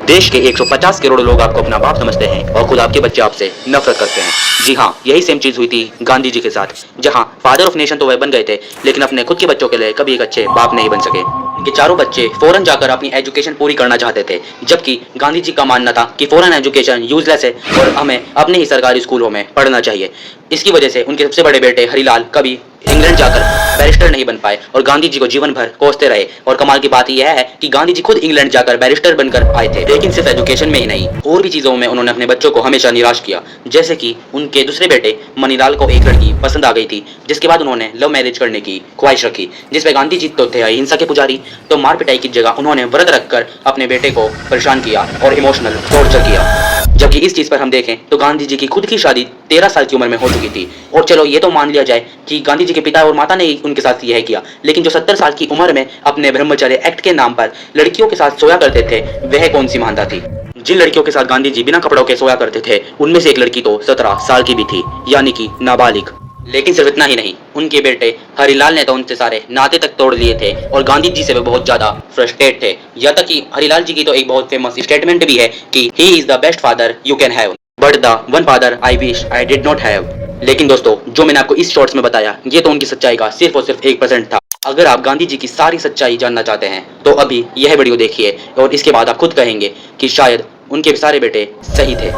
देश के 150 करोड़ लोग आपको अपना बाप समझते हैं और खुद आपके बच्चे आपसे नफरत करते हैं। जी हाँ, यही सेम चीज हुई थी गांधी जी के साथ, जहाँ फादर ऑफ नेशन तो वह बन गए थे, लेकिन अपने खुद के बच्चों के लिए कभी एक अच्छे बाप नहीं बन सके। इनके चारों बच्चे फॉरेन जाकर अपनी एजुकेशन पूरी करना चाहते थे, जबकि गांधी जी का मानना था कि फॉरेन एजुकेशन यूजलेस है और हमें अपने ही सरकारी स्कूलों में पढ़ना चाहिए। इसकी वजह से उनके सबसे बड़े बेटे हरिलाल कभी इंग्लैंड जाकर बैरिस्टर नहीं बन पाए और गांधी जी को जीवन भर कोसते रहे। और कमाल की बात यह है कि गांधी जी खुद इंग्लैंड जाकर बैरिस्टर बनकर आए थे, लेकिन सिर्फ एजुकेशन में ही नहीं, और भी चीजों में उन्होंने अपने बच्चों को हमेशा निराश किया। जैसे कि उनके दूसरे बेटे मनीलाल को एक लड़की पसंद आ गई थी, जिसके बाद उन्होंने लव मैरिज करने की ख्वाहिश रखी, जिसपे गांधी जी तो थे अहिंसा के पुजारी, तो मार पिटाई की जगह उन्होंने व्रत रखकर अपने बेटे को परेशान किया और इमोशनल टॉर्चर किया। जबकि इस चीज पर हम देखें तो गांधी जी की खुद की शादी 13 साल की उम्र में हो चुकी थी। और चलो ये तो मान लिया जाए कि गांधी जी के पिता और माता ने ही उनके साथ यह किया, लेकिन जो 70 साल की उम्र में अपने ब्रह्मचर्य एक्ट के नाम पर लड़कियों के साथ सोया करते थे, वह कौन सी महानता थी। जिन लड़कियों के साथ गांधी जी बिना कपड़ों के सोया करते थे, उनमें से एक लड़की तो 17 साल की भी थी, यानी कि नाबालिग। लेकिन सिर्फ इतना ही नहीं, उनके बेटे हरिलाल ने तो उनसे सारे नाते तक तोड़ लिए थे और गांधी जी से वे बहुत ज्यादा फ्रस्ट्रेट थे। यहाँ तक कि हरिलाल जी की तो एक बहुत फेमस स्टेटमेंट भी है कि he is the best father you can have, but the one father I wish I did not have. लेकिन दोस्तों, जो मैंने आपको इस शॉर्ट्स में बताया, ये तो उनकी सच्चाई का सिर्फ और सिर्फ 1% था। अगर आप गांधी जी की सारी सच्चाई जानना चाहते हैं तो अभी यह वीडियो देखिए और इसके बाद आप खुद कहेंगे कि शायद उनके सारे बेटे सही थे।